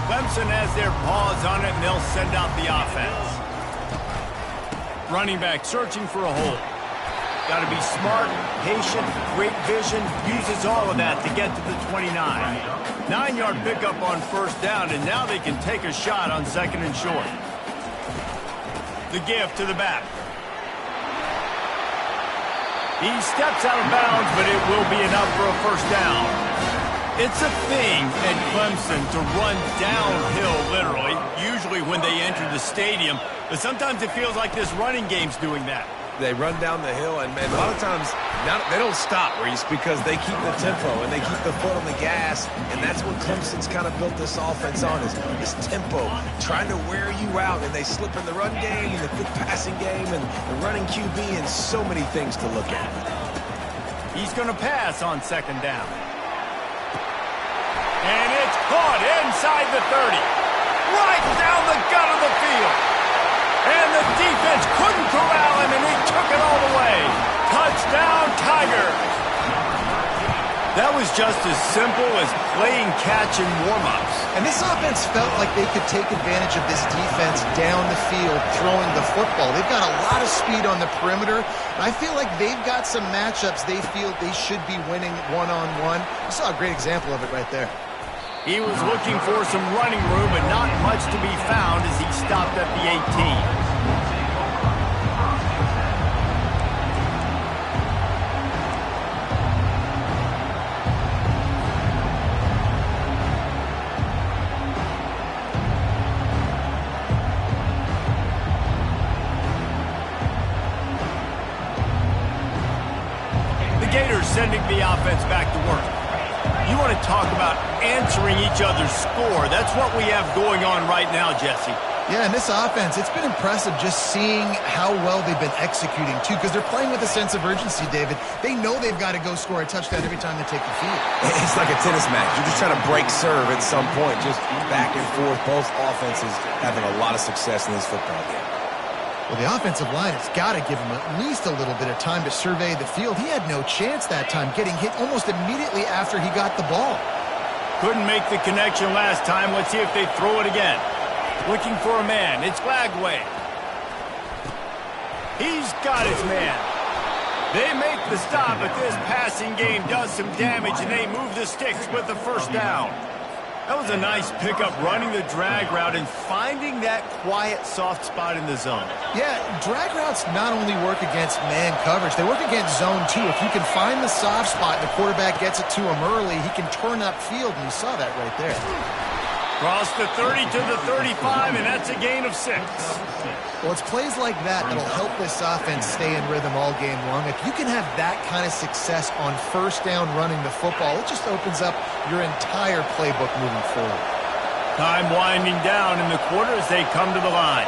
Clemson has their paws on it, and they'll send out the offense. Running back searching for a hole. Got to be smart, patient, great vision, uses all of that to get to the 29. 9-yard pickup on first down, and now they can take a shot on second and short. The give to the back. He steps out of bounds, but it will be enough for a first down. It's a thing at Clemson to run downhill, literally, usually when they enter the stadium, but sometimes it feels like this running game's doing that. They run down the hill, and a lot of times they don't stop, Reese, because they keep the tempo and they keep the foot on the gas, and that's what Clemson's kind of built this offense on, is this tempo, trying to wear you out, and they slip in the run game and the quick passing game and the running QB and so many things to look at. He's going to pass on second down. And it's caught inside the 30, right down the gut of the field. And the defense couldn't corral him, and he took it all the way. Touchdown, Tigers. That was just as simple as playing catch in warm-ups. And this offense felt like they could take advantage of this defense down the field throwing the football. They've got a lot of speed on the perimeter. And I feel like they've got some matchups they feel they should be winning one-on-one. You saw a great example of it right there. He was looking for some running room, but not much to be found as he stopped at the 18. The Gators sending the offense back to work. You want to talk about answering each other's score. That's what we have going on right now, Jesse. Yeah, and this offense, it's been impressive just seeing how well they've been executing, too, because they're playing with a sense of urgency, David. They know they've got to go score a touchdown every time they take the field. It's like a tennis match. You're just trying to break serve at some point, just back and forth. Both offenses having a lot of success in this football game. Well, the offensive line has got to give him at least a little bit of time to survey the field. He had no chance that time, getting hit almost immediately after he got the ball. Couldn't make the connection last time. Let's see if they throw it again. Looking for a man. It's Glagway. He's got his man. They make the stop, but this passing game does some damage, and they move the sticks with the first down. That was a nice pickup, running the drag route and finding that quiet, soft spot in the zone. Yeah, drag routes not only work against man coverage, they work against zone too. If you can find the soft spot and the quarterback gets it to him early, he can turn upfield, and you saw that right there. Cross the 30 to the 35, and that's a gain of 6. Well, it's plays like that that'll help this offense stay in rhythm all game long. If you can have that kind of success on first down running the football, it just opens up your entire playbook moving forward. Time winding down in the quarter as they come to the line.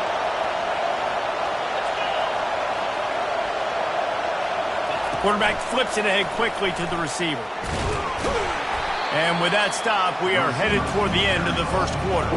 The quarterback flips it ahead quickly to the receiver. And with that stop, we are headed toward the end of the first quarter.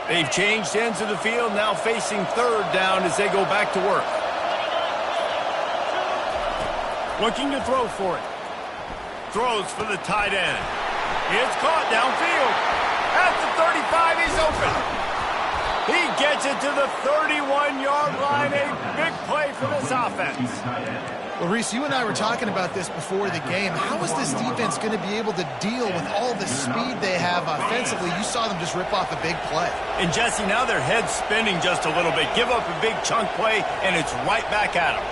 They've changed ends of the field, now facing third down as they go back to work. Looking to throw for it. Throws for the tight end. It's caught downfield. At the 35, he's open. He gets it to the 31-yard line. A big play for this offense. Well, Reese, you and I were talking about this before the game. How is this defense going to be able to deal with all the speed they have offensively? You saw them just rip off a big play. And, Jesse, now their head's spinning just a little bit. Give up a big chunk play, and it's right back at them.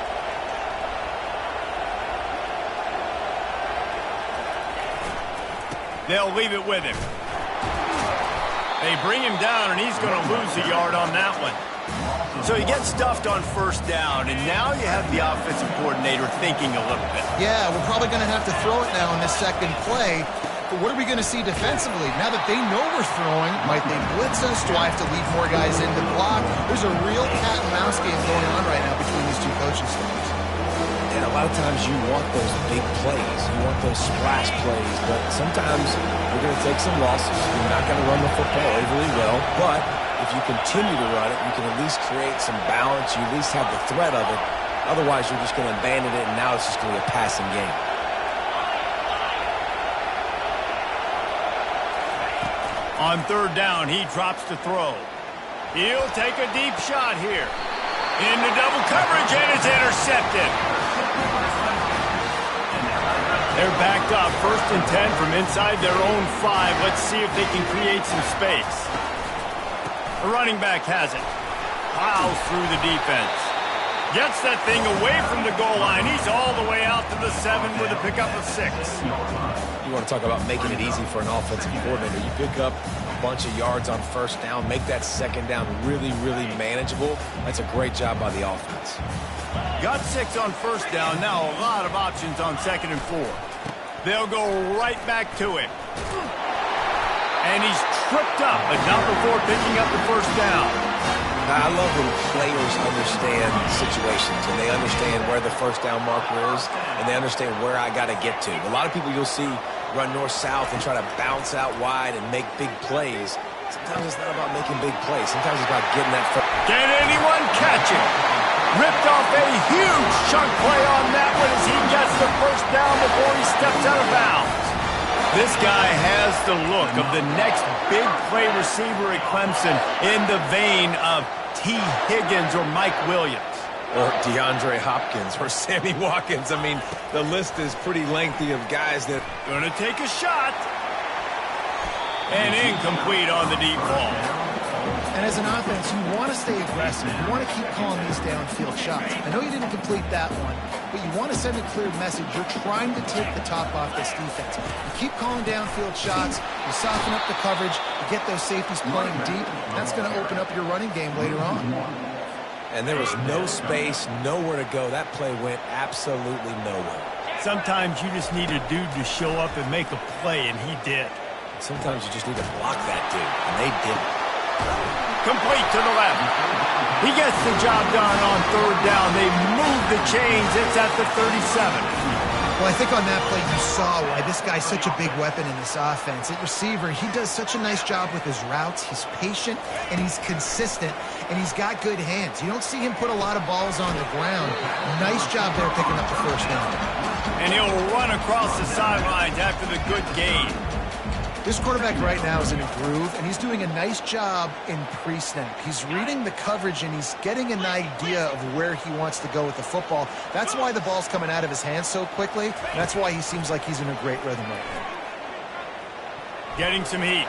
They'll leave it with him. They bring him down, and he's going to lose a yard on that one. So he gets stuffed on first down, and now you have the offensive coordinator thinking a little bit. Yeah, we're probably going to have to throw it now in this second play. But what are we going to see defensively? Now that they know we're throwing, might they blitz us? Do I have to leave more guys in to block? There's a real cat and mouse game going on right now between these two coaching staffs. And a lot of times you want those big plays. You want those splash plays. But sometimes you're going to take some losses. You're not going to run the football overly well. But if you continue to run it, you can at least create some balance. You at least have the threat of it. Otherwise, you're just going to abandon it, and now it's just going to be a passing game. On third down, he drops to throw. He'll take a deep shot here. Into double coverage, and it's intercepted. They're backed up, 1st and 10 from inside their own 5. Let's see if they can create some space. The running back has it. Plows through the defense. Gets that thing away from the goal line. He's all the way out to the 7 with a pickup of 6. You want to talk about making it easy for an offensive coordinator. You pick up a bunch of yards on 1st down, make that 2nd down really, really manageable. That's a great job by the offense. Got 6 on 1st down. Now a lot of options on 2nd and 4. They'll go right back to him. And he's tripped up, but not before picking up the 1st down. I love when players understand situations and they understand where the 1st down marker is and they understand where I got to get to. A lot of people you'll see run north-south and try to bounce out wide and make big plays. Sometimes it's not about making big plays. Sometimes it's about getting that first. Can anyone catch it? Ripped off a huge chunk play on that one as he gets the 1st down before he steps out of bounds. This guy has the look of the next big play receiver at Clemson in the vein of T. Higgins or Mike Williams. Or DeAndre Hopkins or Sammy Watkins. I mean, the list is pretty lengthy of guys that... Gonna take a shot. And incomplete on the deep ball. And as an offense, you want to stay aggressive. You want to keep calling these downfield shots. I know you didn't complete that one, but you want to send a clear message. You're trying to take the top off this defense. You keep calling downfield shots. You soften up the coverage. You get those safeties playing deep. That's going to open up your running game later on. And there was no space, nowhere to go. That play went absolutely nowhere. Sometimes you just need a dude to show up and make a play, and he did. Sometimes you just need to block that dude, and they didn't. Complete to the left. He gets the job done on 3rd down. They move the chains. It's at the 37. Well, I think on that play you saw why this guy's such a big weapon in this offense. At receiver, he does such a nice job with his routes. He's patient, and he's consistent, and he's got good hands. You don't see him put a lot of balls on the ground. Nice job there picking up the 1st down. And he'll run across the sidelines after the good gain. This quarterback right now is in a groove, and he's doing a nice job in pre-snap. He's reading the coverage, and he's getting an idea of where he wants to go with the football. That's why the ball's coming out of his hands so quickly, and that's why he seems like he's in a great rhythm right now. Getting some heat.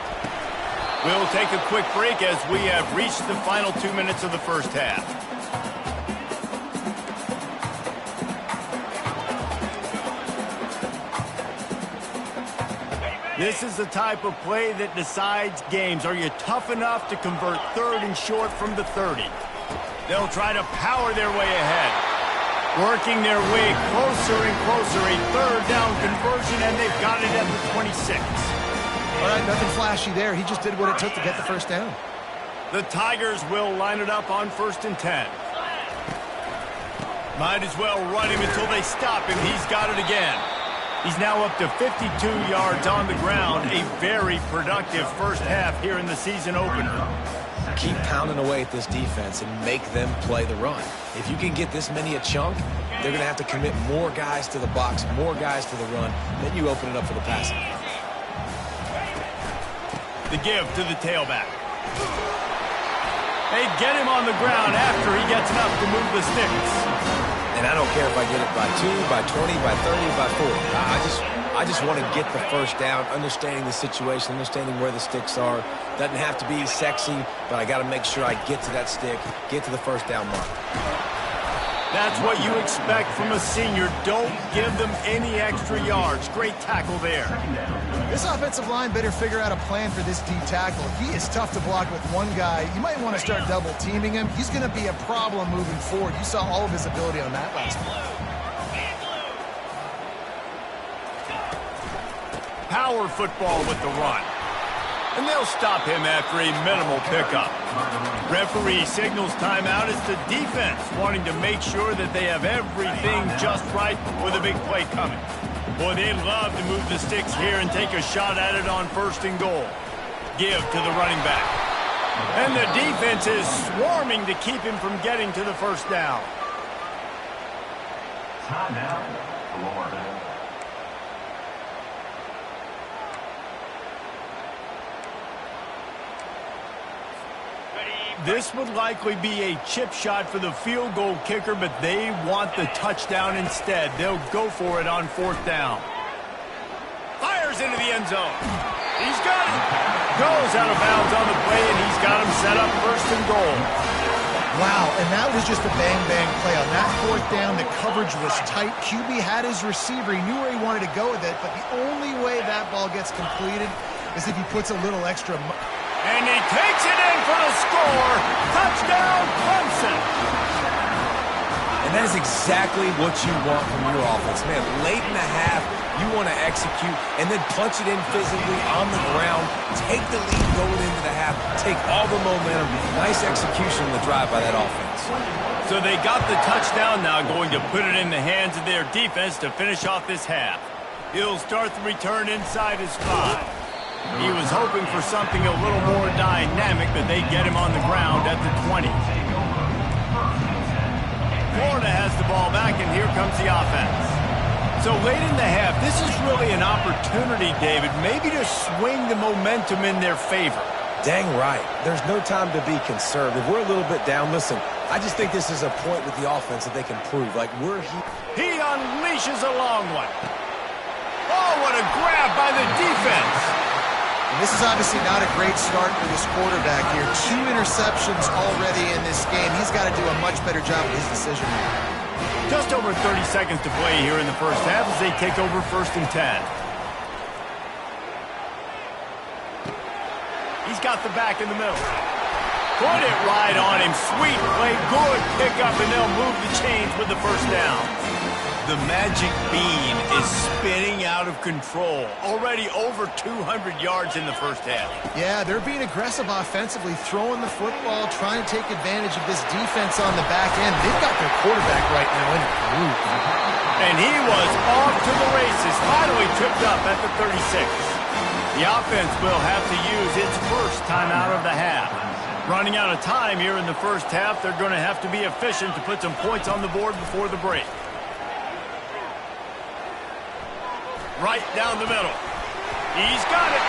We'll take a quick break as we have reached the final 2 minutes of the 1st half. This is the type of play that decides games. Are you tough enough to convert 3rd and short from the 30? They'll try to power their way ahead. Working their way closer and closer. A 3rd down conversion, and they've got it at the 26. All right, nothing flashy there. He just did what it took to get the 1st down. The Tigers will line it up on 1st and 10. Might as well run him until they stop him. He's got it again. He's now up to 52 yards on the ground. A very productive 1st half here in the season opener. Keep pounding away at this defense and make them play the run. If you can get this many a chunk, they're going to have to commit more guys to the box, more guys to the run. Then you open it up for the passing. The give to the tailback. They get him on the ground after he gets enough to move the sticks. And I don't care if I get it by 2, by 20, by 30, by 40. I just want to get the 1st down, understanding the situation, understanding where the sticks are. Doesn't have to be sexy, but I got to make sure I get to that stick, get to the 1st down mark. That's what you expect from a senior. Don't give them any extra yards. Great tackle there. This offensive line better figure out a plan for this D tackle. He is tough to block with one guy. You might want to start double teaming him. He's going to be a problem moving forward. You saw all of his ability on that last play. power football with the run. And they'll stop him after a minimal pickup. Referee signals timeout as the defense wanting to make sure that they have everything just right with a big play coming. Boy, they'd love to move the sticks here and take a shot at it on 1st and goal. Give to the running back. And the defense is swarming to keep him from getting to the 1st down. Timeout, Florida. This would likely be a chip shot for the field goal kicker, but they want the touchdown instead. They'll go for it on 4th down. Fires into the end zone. He's got it. Goes out of bounds on the play, and he's got him set up 1st and goal. Wow, and that was just a bang-bang play. On that 4th down, the coverage was tight. QB had his receiver. He knew where he wanted to go with it, but the only way that ball gets completed is if he puts a little extra... And he takes it in for the score. Touchdown, Clemson. And that is exactly what you want from your offense. Man, late in the half, you want to execute and then punch it in physically on the ground. Take the lead going into the half. Take all the momentum. Nice execution on the drive by that offense. So they got the touchdown now, going to put it in the hands of their defense to finish off this half. He'll start the return inside his 5. He was hoping for something a little more dynamic, but they get him on the ground at the 20. Florida has the ball back, and here comes the offense. So late in the half, this is really an opportunity, David, maybe to swing the momentum in their favor. Dang right. There's no time to be conservative. We're a little bit down. Listen, I just think this is a point with the offense that they can prove. Like, we're here. He unleashes a long one. Oh, what a grab by the defense. And this is obviously not a great start for this quarterback here. 2 interceptions already in this game. He's got to do a much better job with his decision making. Just over 30 seconds to play here in the 1st half as they take over 1st and 10. He's got the back in the middle. Put it right on him. Sweet play. Good pickup, and they'll move the chains with the 1st down. The magic bean is spinning out of control. Already over 200 yards in the 1st half. Yeah, they're being aggressive offensively, throwing the football, trying to take advantage of this defense on the back end. They've got their quarterback right now in a groove. And he was off to the races, finally tripped up at the 36. The offense will have to use its 1st timeout of the half. Running out of time here in the 1st half, they're going to have to be efficient to put some points on the board before the break. Right down the middle. He's got it.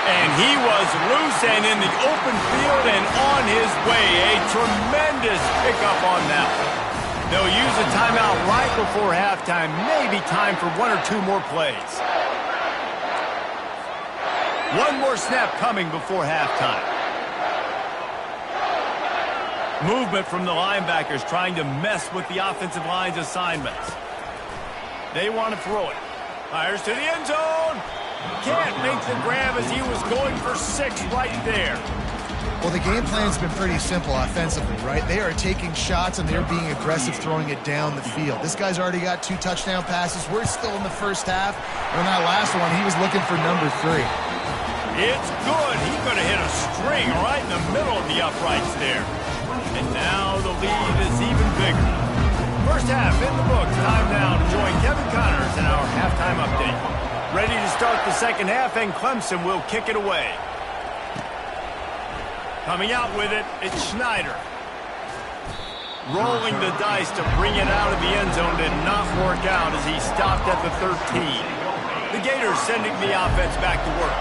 And he was loose and in the open field and on his way. A tremendous pickup on that one. They'll use a timeout right before halftime. Maybe time for 1 or 2 more plays. One more snap coming before halftime. Movement from the linebackers trying to mess with the offensive line's assignments. They want to throw it. Fires to the end zone. Can't make the grab as he was going for 6 right there. Well, the game plan's been pretty simple offensively, right? They are taking shots, and they're being aggressive throwing it down the field. This guy's already got 2 touchdown passes. We're still in the 1st half. And on that last one, he was looking for number 3. It's good. He could have hit a string right in the middle of the uprights there. And now the lead is even bigger. 1st half in the books. Time now to join Kevin Connors in our halftime update. Ready to start the 2nd half, and Clemson will kick it away. Coming out with it, it's Schneider. Rolling the dice to bring it out of the end zone did not work out as he stopped at the 13. The Gators sending the offense back to work.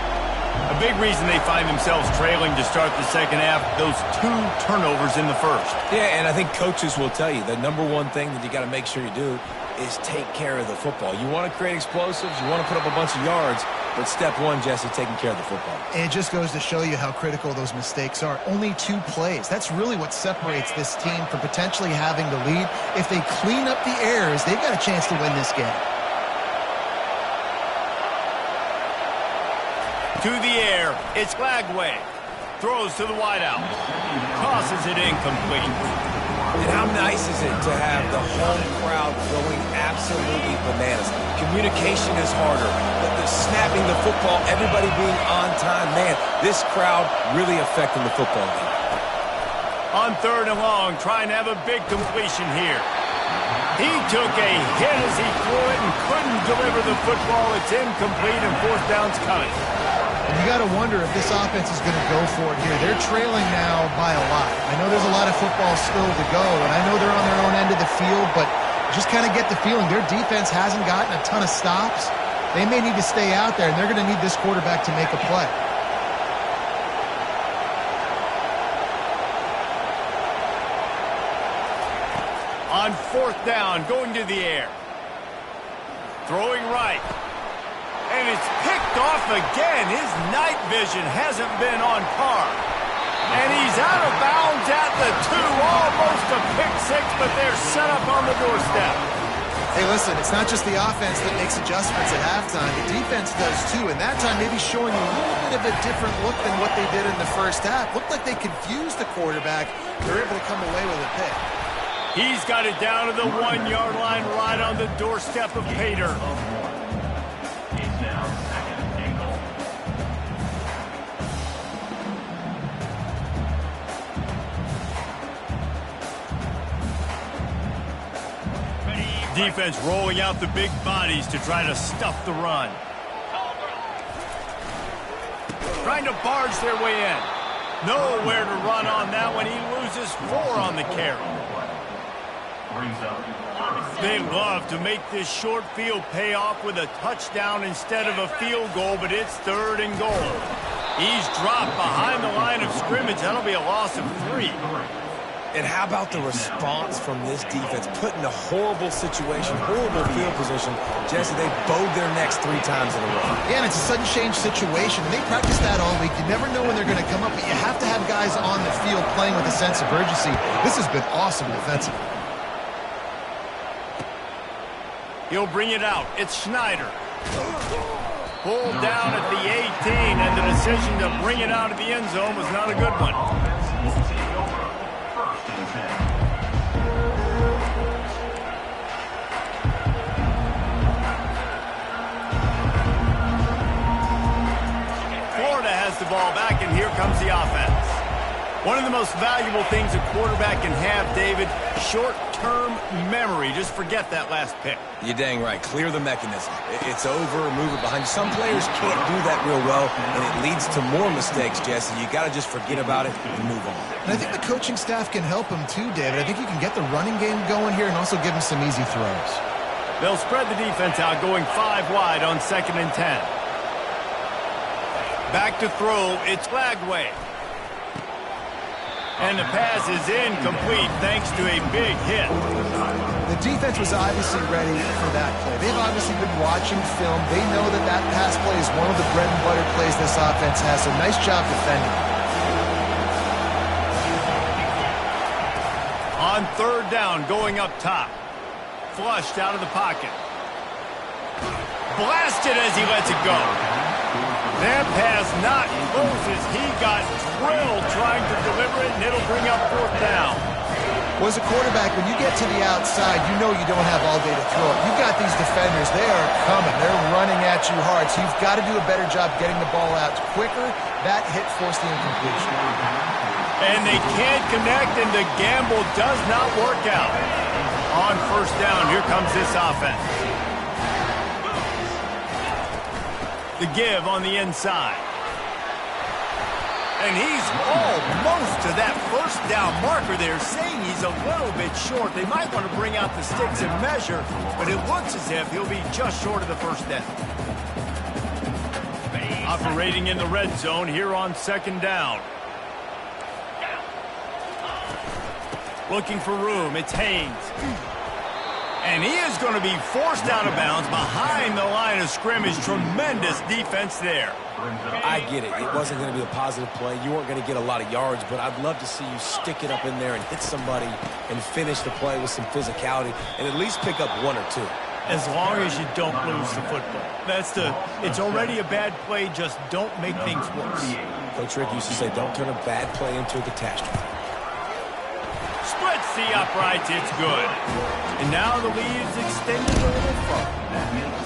A big reason they find themselves trailing to start the 2nd half, those 2 turnovers in the 1st. Yeah, and I think coaches will tell you the number one thing that you got to make sure you do is take care of the football. You want to create explosives, you want to put up a bunch of yards, but step 1, Jesse, taking care of the football. And it just goes to show you how critical those mistakes are. Only 2 plays. That's really what separates this team from potentially having the lead. If they clean up the errors, they've got a chance to win this game. To the air, it's Flagway. Throws to the wideout. Tosses it incomplete. And how nice is it to have the home crowd going absolutely bananas? Communication is harder. The snapping the football, everybody being on time. Man, this crowd really affecting the football game. On 3rd and long, trying to have a big completion here. He took a hit as he threw it and couldn't deliver the football. It's incomplete and 4th down's coming. And you got to wonder if this offense is going to go for it here. They're trailing now by a lot. I know there's a lot of football still to go, and I know they're on their own end of the field, but just kind of get the feeling their defense hasn't gotten a ton of stops. They may need to stay out there, and they're going to need this quarterback to make a play. On 4th down, going to the air. Throwing right. And it's picked off again. His night vision hasn't been on par. And he's out of bounds at the 2. Almost a pick-6, but they're set up on the doorstep. Hey, listen, it's not just the offense that makes adjustments at halftime. The defense does too, and that time maybe showing a little bit of a different look than what they did in the first half. Looked like they confused the quarterback. They're able to come away with a pick. He's got it down to the 1-yard line right on the doorstep of Pater. Defense rolling out the big bodies to try to stuff the run. Trying to barge their way in. Nowhere to run on that one. He loses 4 on the carry. They love to make this short field pay off with a touchdown instead of a field goal, but it's 3rd and goal. He's dropped behind the line of scrimmage. That'll be a loss of 3. And how about the response from this defense? Put in a horrible situation, horrible field position. Jesse, they bowed their necks 3 times in a row. Yeah, and it's a sudden change situation. They practice that all week. You never know when they're going to come up, but you have to have guys on the field playing with a sense of urgency. This has been awesome defensively. He'll bring it out. It's Schneider. Pulled down at the 18, and the decision to bring it out of the end zone was not a good one. Florida has the ball back, and here comes the offense. One of the most valuable things a quarterback can have, David, short-term memory. Just forget that last pick. You're dang right. Clear the mechanism. It's over, move it behind you. Some players can't do that real well, and it leads to more mistakes, Jesse. You got to just forget about it and move on. And I think the coaching staff can help him too, David. I think you can get the running game going here and also give him some easy throws. They'll spread the defense out, going 5 wide on 2nd and 10. Back to throw. It's Flagway. And the pass is incomplete thanks to a big hit. The defense was obviously ready for that play. They've obviously been watching film. They know that that pass play is one of the bread and butter plays this offense has. So nice job defending. On 3rd down, going up top. Flushed out of the pocket. Blasted as he lets it go. That pass not close as he got drilled trying to deliver it, and it'll bring up 4th down. Well, as a quarterback, when you get to the outside, you know you don't have all day to throw it. You've got these defenders. They are coming. They're running at you hard, so you've got to do a better job getting the ball out quicker. That hit forced the incompletion. And they can't connect, and the gamble does not work out. On 1st down, here comes this offense. The give on the inside. And he's almost to that 1st down marker there, saying he's a little bit short. They might want to bring out the sticks and measure, but it looks as if he'll be just short of the 1st down. Operating in the red zone here on 2nd down. Looking for room. It's Haynes. And he is going to be forced out of bounds behind the line of scrimmage. Tremendous defense there. I get it. It wasn't going to be a positive play. You weren't going to get a lot of yards, but I'd love to see you stick it up in there and hit somebody and finish the play with some physicality and at least pick up 1 or 2. As long as you don't lose the football. It's already a bad play. Just don't make things worse. Coach Rick used to say, don't turn a bad play into a catastrophe. Split the uprights, it's good. And now the lead's extended a little further.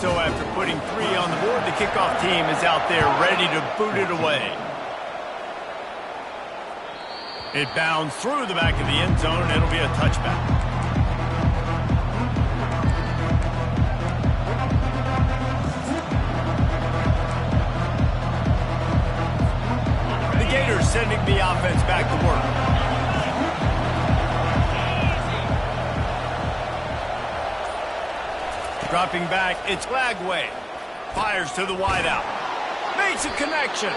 So after putting 3 on the board, the kickoff team is out there ready to boot it away. It bounds through the back of the end zone, and it'll be a touchback. The Gators sending the offense back to work. Dropping back, it's Lagway. Fires to the wideout. Makes a connection.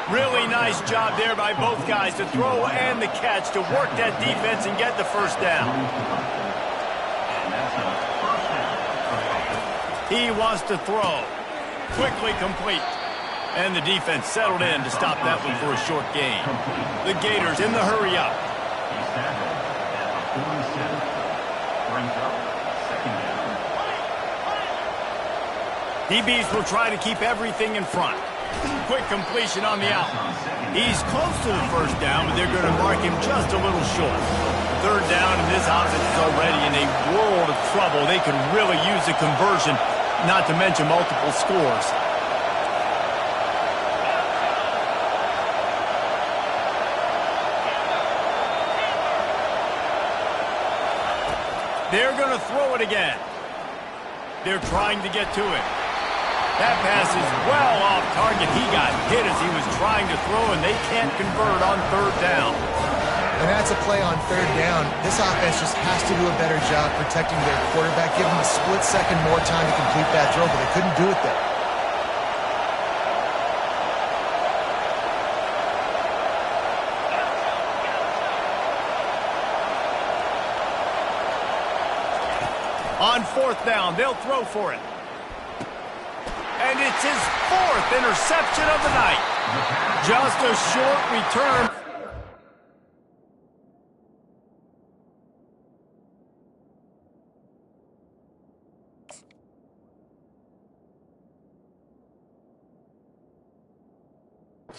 Really nice job there by both guys to throw and the catch to work that defense and get the first down. He wants to throw. Quickly complete. And the defense settled in to stop that one for a short gain. The Gators in the hurry up. DBs will try to keep everything in front. Quick completion on the out. He's close to the first down, but they're going to mark him just a little short. Third down, and this offense is already in a world of trouble. They can really use a conversion, not to mention multiple scores. They're going to throw it again. They're trying to get to it. That pass is well off target. He got hit as he was trying to throw, and they can't convert on third down. And that's a play on third down. This offense just has to do a better job protecting their quarterback, give him a split second more time to complete that throw, but they couldn't do it there. On fourth down, they'll throw for it. And it's his 4th interception of the night. Just a short return.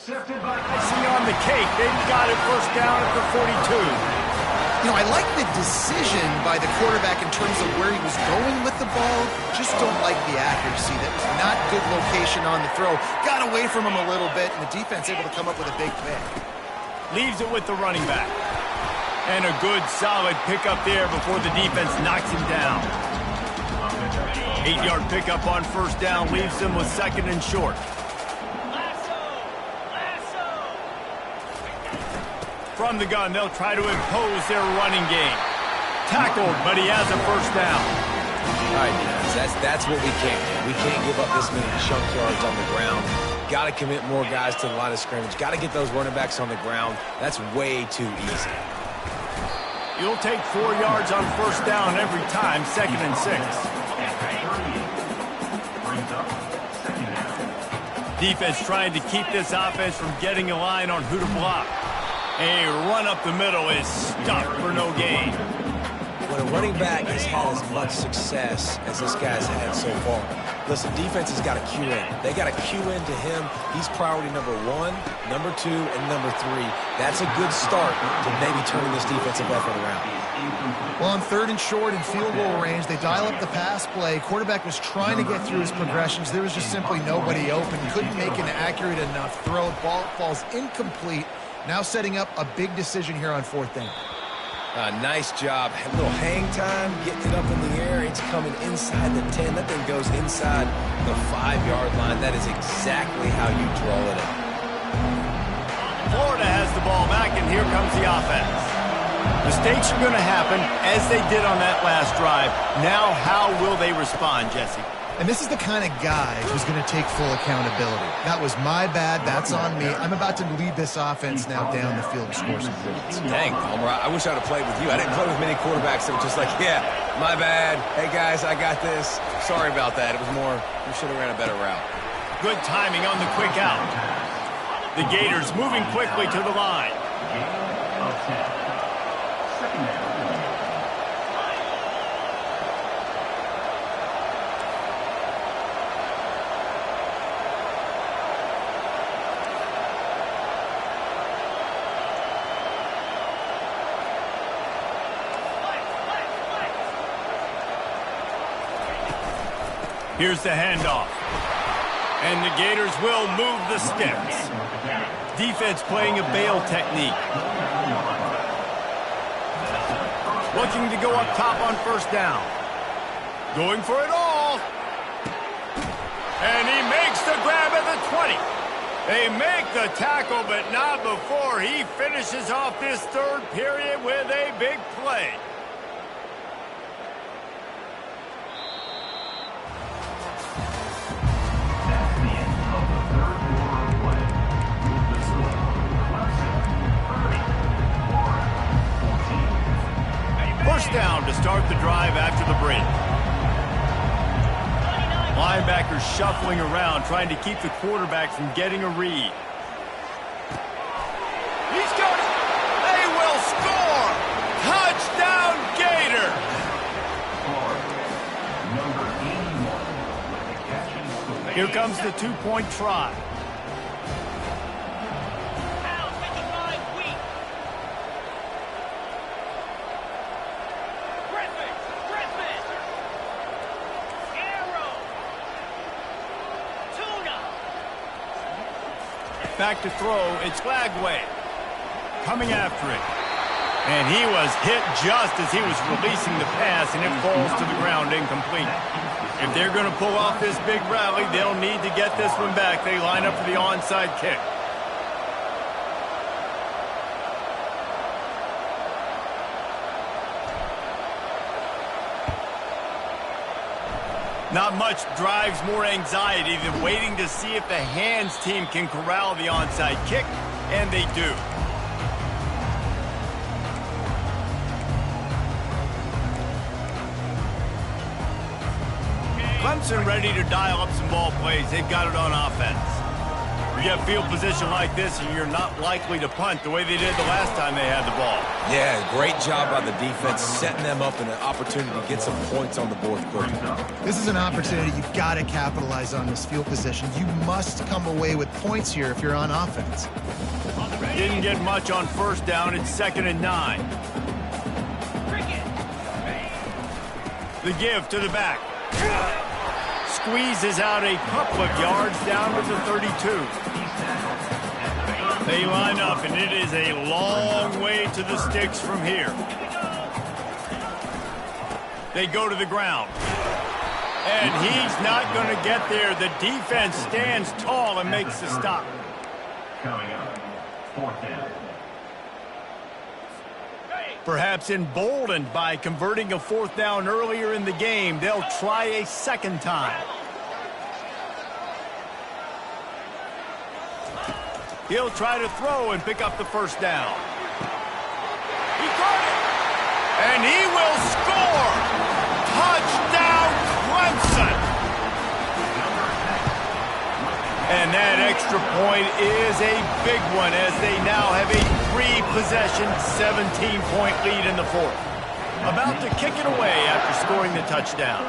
Icing on the cake. They've got it first down at the 42. You know, I like the decision by the quarterback in terms of where he was going with the ball. Just don't like the accuracy. That was not good location on the throw. Got away from him a little bit, and the defense able to come up with a big pick. Leaves it with the running back. And a good, solid pickup there before the defense knocks him down. 8-yard pickup on first down leaves him with 2nd and short. From the gun, they'll try to impose their running game. Tackled, but he has a first down. All right, guys, that's what we can't do. We can't give up this many chunk yards on the ground. Got to commit more guys to the line of scrimmage. Got to get those running backs on the ground. That's way too easy. You'll take 4 yards on first down every time, 2nd and 6. Defense trying to keep this offense from getting a line on who to block. A run up the middle is stuck for no gain. When a running back has had as much success as this guy's had so far, listen, defense has got to cue in. They got to cue into him. He's priority number 1, number 2, and number 3. That's a good start to maybe turning this defensive effort around. Well, on 3rd and short and field goal range, they dial up the pass play. Quarterback was trying to get through his progressions. There was just simply nobody open. Couldn't make an accurate enough throw. Ball falls incomplete. Now setting up a big decision here on 4th down. Nice job. A little hang time, getting it up in the air. It's coming inside the 10. That thing goes inside the 5-yard line. That is exactly how you draw it in. Florida has the ball back, and here comes the offense. Mistakes are going to happen, as they did on that last drive. Now, how will they respond, Jesse? And this is the kind of guy who's going to take full accountability. That was my bad. That's on me. I'm about to lead this offense now down the field to score some points. Dang, Palmer, I wish I'd have played with you. I didn't play with many quarterbacks that were just like, yeah, my bad. Hey, guys, I got this. Sorry about that. It was more, we should have ran a better route. Good timing on the quick out. The Gators moving quickly to the line. Here's the handoff. And the Gators will move the sticks. Defense playing a bail technique. Looking to go up top on first down. Going for it all. And he makes the grab at the 20. They make the tackle, but not before he finishes off this third period with a big play. First down to start the drive after the break. Linebackers shuffling around, trying to keep the quarterback from getting a read. He's got it. They will score. Touchdown, Gator. Here comes the two-point try. Back to throw, it's Flagway. Coming after it. And he was hit just as he was releasing the pass, and it falls to the ground incomplete. If they're going to pull off this big rally, they'll need to get this one back. They line up for the onside kick. Not much drives more anxiety than waiting to see if the hands team can corral the onside kick, and they do. Clemson ready to dial up some ball plays. They've got it on offense. You get field position like this, and you're not likely to punt the way they did the last time they had the ball. Yeah, great job by the defense, setting them up in an opportunity to get some points on the board quickly. This is an opportunity you've got to capitalize on this field position. You must come away with points here if you're on offense. Didn't get much on first down. It's 2nd and 9. The give to the back. Squeezes out a couple of yards down to the 32. They line up, and it is a long way to the sticks from here. They go to the ground. And he's not going to get there. The defense stands tall and makes the stop. Coming up, 4th down. Perhaps emboldened by converting a 4th down earlier in the game, they'll try a second time. He'll try to throw and pick up the first down. He caught it. And he will score. Touchdown, Clemson. And that extra point is a big one as they now have a 3-possession, 17-point lead in the 4th. About to kick it away after scoring the touchdown.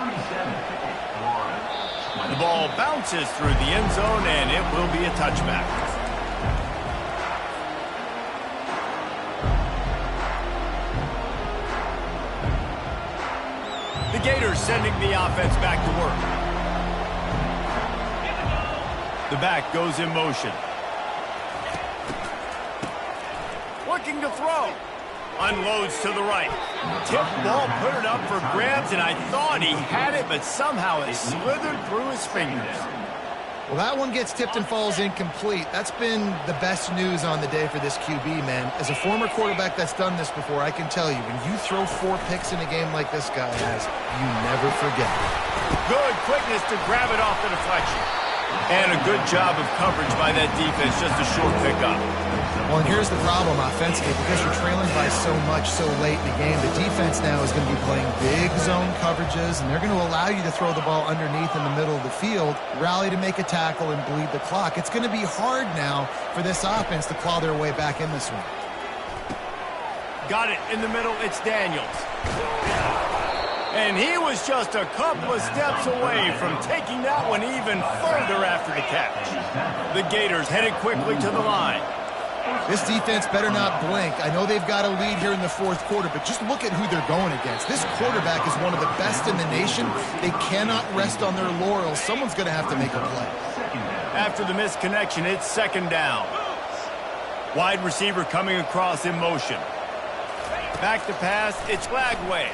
The ball bounces through the end zone, and it will be a touchback. The Gators sending the offense back to work. The back goes in motion. Looking to throw. Unloads to the right. Tip ball, put it up for grabs, and I thought he had it, but somehow it slithered through his fingers. Well, that one gets tipped and falls incomplete. That's been the best news on the day for this QB, man. As a former quarterback that's done this before, I can tell you, when you throw 4 picks in a game like this guy has, you never forget it. Good quickness to grab it off the deflection. And a good job of coverage by that defense, just a short pickup. Well, and here's the problem offensively. Because you're trailing by so much so late in the game, the defense now is going to be playing big zone coverages, and they're going to allow you to throw the ball underneath in the middle of the field, rally to make a tackle, and bleed the clock. It's going to be hard now for this offense to claw their way back in this one. Got it in the middle. It's Daniels. And he was just a couple of steps away from taking that one even further after the catch. The Gators headed quickly to the line. This defense better not blink. I know they've got a lead here in the fourth quarter, but just look at who they're going against. This quarterback is one of the best in the nation. They cannot rest on their laurels. Someone's going to have to make a play. After the missed connection, it's second down. Wide receiver coming across in motion. Back to pass, it's Lagway.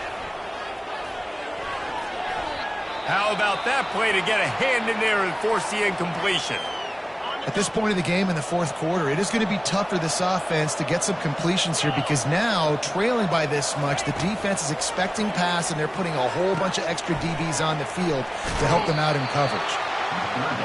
How about that play to get a hand in there and force the incompletion? At this point in the game in the fourth quarter, it is going to be tough for this offense to get some completions here because now, trailing by this much, the defense is expecting pass and they're putting a whole bunch of extra DBs on the field to help them out in coverage.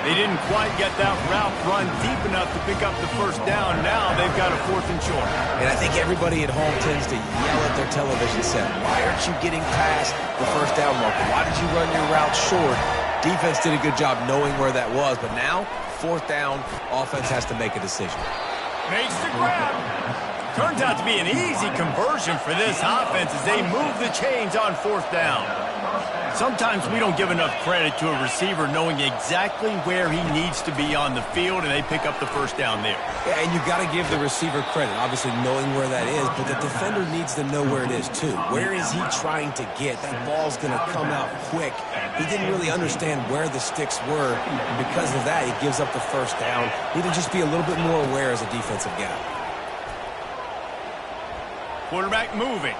They didn't quite get that route run deep enough to pick up the first down. Now they've got a 4th and short. And I think everybody at home tends to yell at their television set, why aren't you getting past the first down marker? Why did you run your route short? Defense did a good job knowing where that was, but now, 4th down, offense has to make a decision. Makes the grab. Turns out to be an easy conversion for this offense as they move the chains on 4th down. Sometimes we don't give enough credit to a receiver knowing exactly where he needs to be on the field, and they pick up the first down there. Yeah, and you've got to give the receiver credit, obviously knowing where that is, but the defender needs to know where it is too. Where is he trying to get? That ball's going to come out quick. He didn't really understand where the sticks were, and because of that, he gives up the first down. Need to just be a little bit more aware as a defensive guy. Quarterback moving.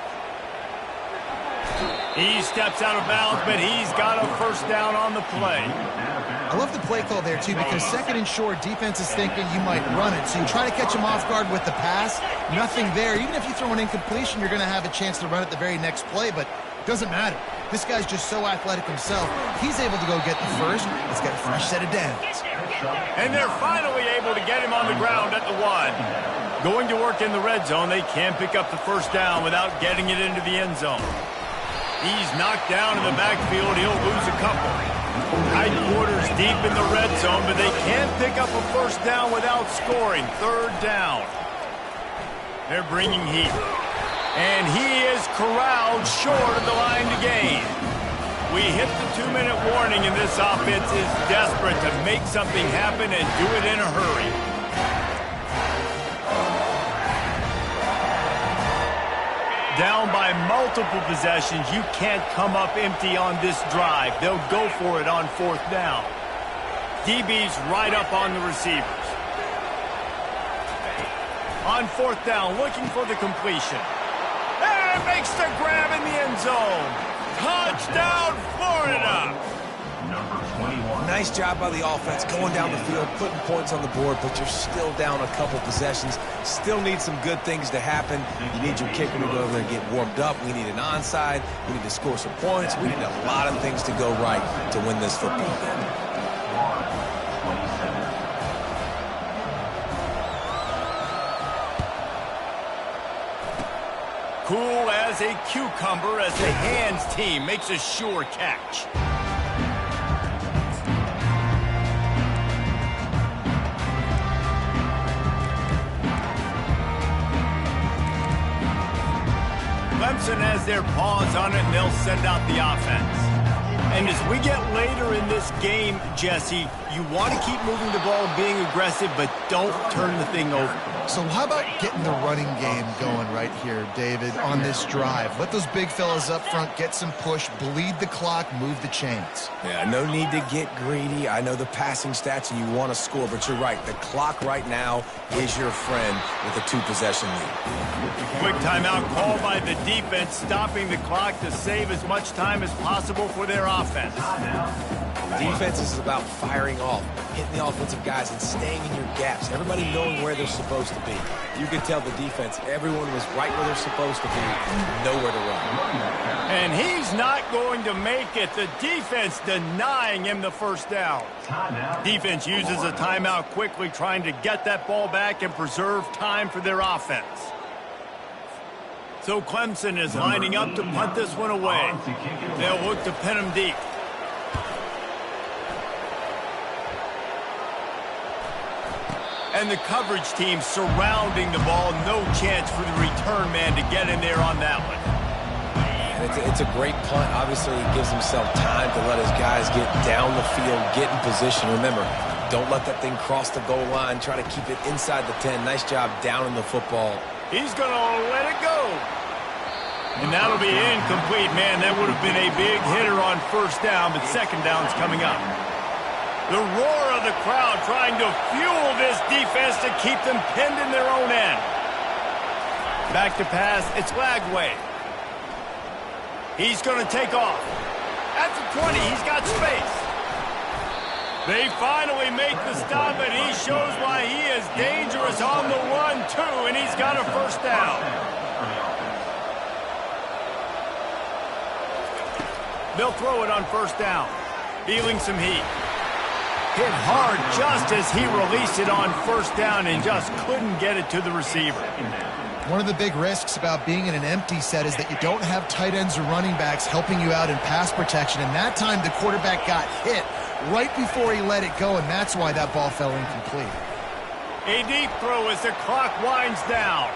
He steps out of bounds, but he's got a first down on the play. I love the play call there, too, because 2nd and short, defense is thinking you might run it. So you try to catch him off guard with the pass, nothing there. Even if you throw an incompletion, you're going to have a chance to run it the very next play, but it doesn't matter. This guy's just so athletic himself. He's able to go get the first. Let's get a fresh set of downs. And they're finally able to get him on the ground at the 1. Going to work in the red zone, they can't pick up the first down without getting it into the end zone. He's knocked down in the backfield. He'll lose a couple. Tight quarters deep in the red zone, but they can't pick up a first down without scoring. 3rd down. They're bringing heat. And he is corralled short of the line to gain. We hit the 2-minute warning, and this offense is desperate to make something happen and do it in a hurry. Down by multiple possessions, you can't come up empty on this drive. They'll go for it on 4th down. DB's right up on the receivers. On 4th down, looking for the completion. And makes the grab in the end zone. Touchdown, Florida! Number 21. Nice job by the offense going down the field, putting points on the board, but you're still down a couple possessions. Still need some good things to happen. You need your kicker to go over there and get warmed up. We need an onside. We need to score some points. We need a lot of things to go right to win this football game. Cool as a cucumber as the hands team makes a sure catch. Clemson has their paws on it, and they'll send out the offense. And as we get later in this game, Jesse, you want to keep moving the ball, being aggressive, but don't turn the thing over. So how about getting the running game going right here, David, on this drive? Let those big fellas up front get some push, bleed the clock, move the chains. Yeah, no need to get greedy. I know the passing stats and you want to score, but you're right. The clock right now is your friend with a 2-possession lead. Quick timeout called by the defense, stopping the clock to save as much time as possible for their offense. Defense is about firing off, hitting the offensive guys and staying in your gaps. Everybody knowing where they're supposed to be. You could tell the defense, everyone was right where they're supposed to be, nowhere to run. And he's not going to make it. The defense denying him the first down. Defense uses a timeout quickly, trying to get that ball back and preserve time for their offense. So Clemson is lining up to punt this one away. They'll look to pin him deep. And the coverage team surrounding the ball. No chance for the return man to get in there on that one. And it's a great punt. Obviously, he gives himself time to let his guys get down the field, get in position. Remember, Don't let that thing cross the goal line. Try to keep it inside the 10. Nice job down in the football. He's going to let it go. And that'll be incomplete, man. That would have been a big hitter on first down, but second down's coming up. The roar of the crowd trying to fuel this defense to keep them pinned in their own end. Back to pass. It's Lagway. He's going to take off. At the 20, he's got space. They finally make the stop, and he shows why he is dangerous on the run, too, and he's got a first down. They'll throw it on first down, feeling some heat. Hit hard just as he released it on first down and just couldn't get it to the receiver. One of the big risks about being in an empty set is that you don't have tight ends or running backs helping you out in pass protection, and that time the quarterback got hit right before he let it go, and that's why that ball fell incomplete. A deep throw as the clock winds down.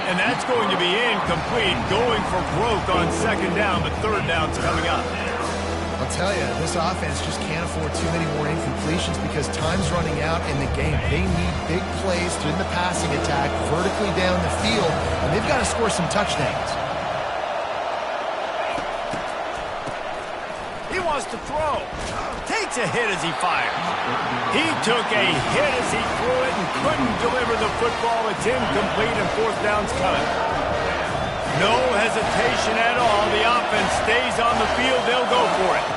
And that's going to be incomplete, going for broke on second down, but third down's coming up. I'll tell you, this offense just can't afford too many more incompletions because time's running out in the game. They need big plays in the passing attack, vertically down the field, and they've got to score some touchdowns. He wants to throw. Takes a hit as he fires. He took a hit as he threw it and couldn't deliver the football. It's incomplete and fourth down's coming. No hesitation at all. The offense stays on the field. They'll go for it.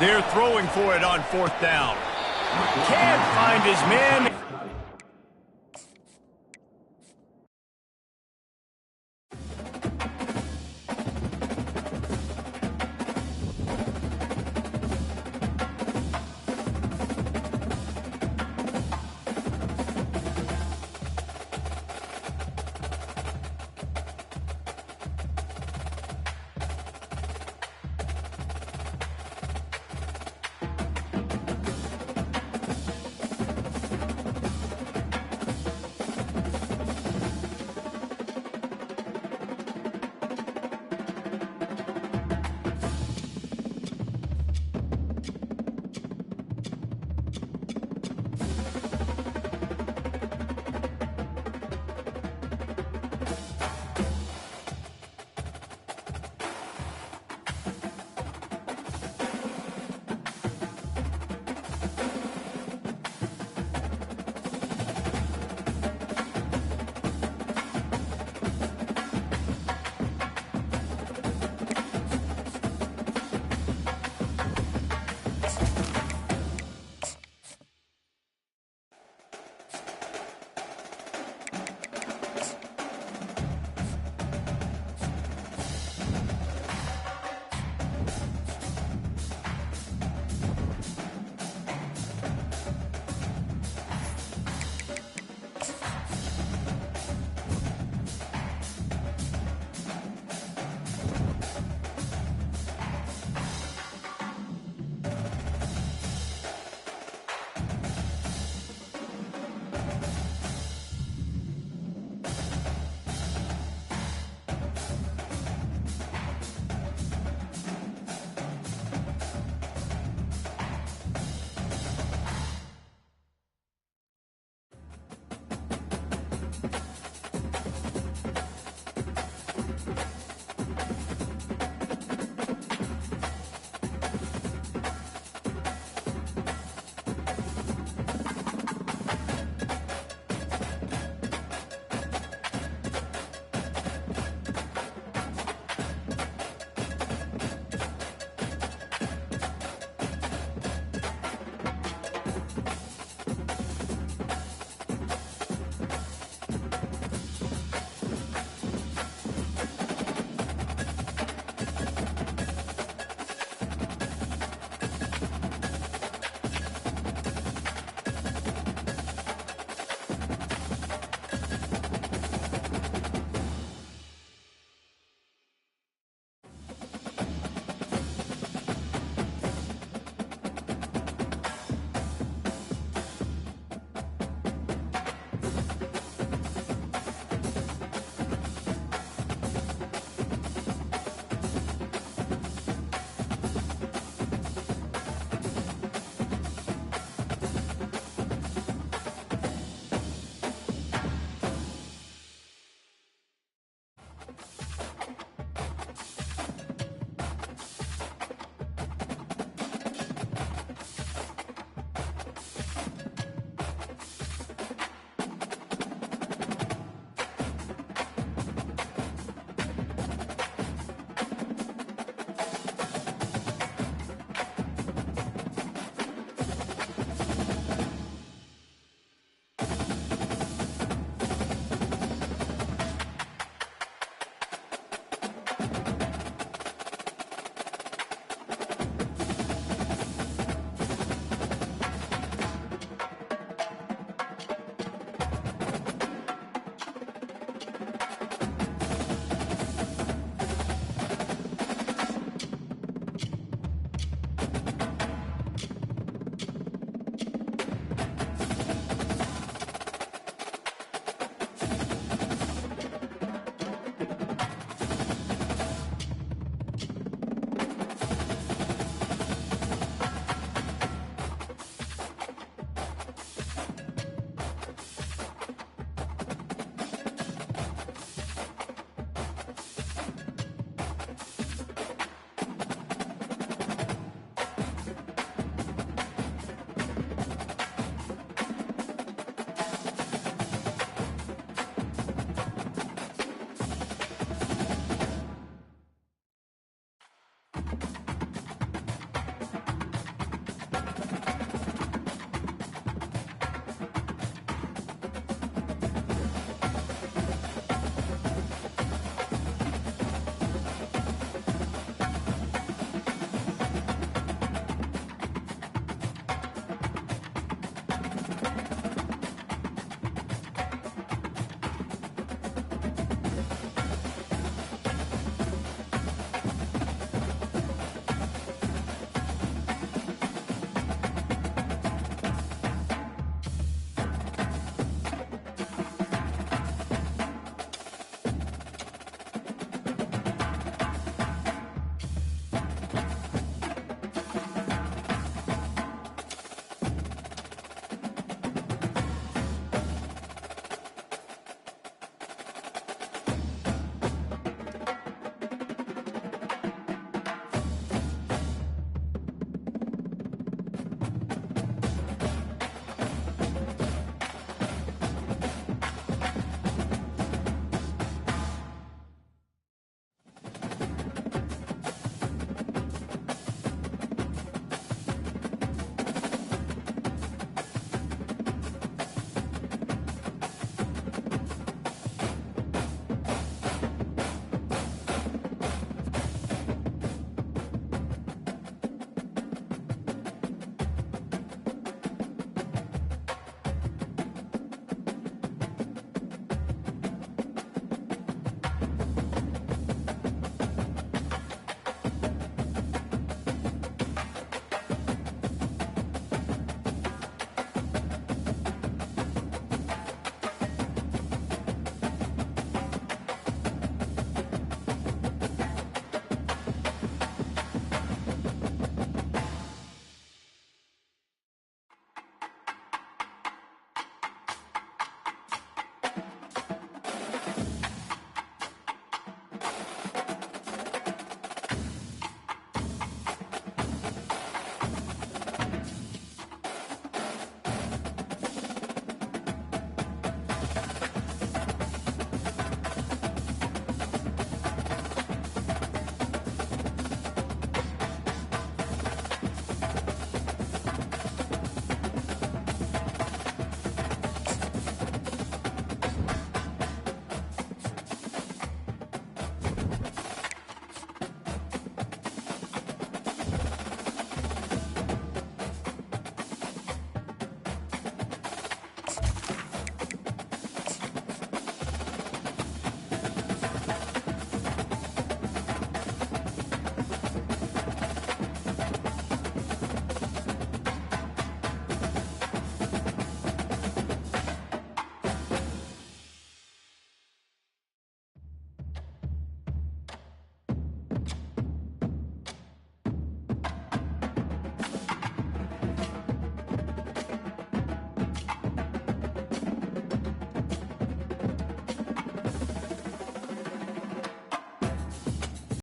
They're throwing for it on fourth down. Can't find his man.